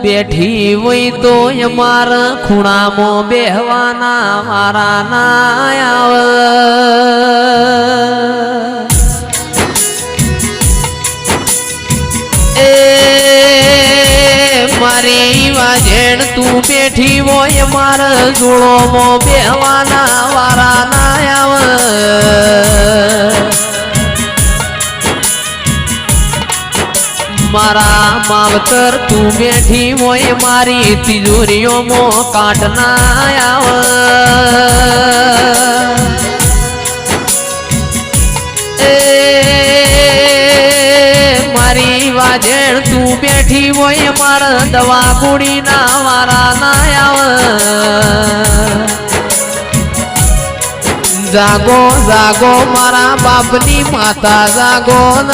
બેઠી હોય તો મારા ખૂણામાં બેહવાના મારા ના આવે એ મારી વાજેણ તું બેઠી હોય મારા જોડોમાં બેહવાના વારા ના આવે મારા માવતર તું બેઠી હોય મારી તિજોરીઓમાં કાટ ના આવે એ મારી વાજેણ તું બેઠી હોય મારા દવા કુડી ના વારા ના આવે જાગો જાગો મારા બાપની માતા જાગો ન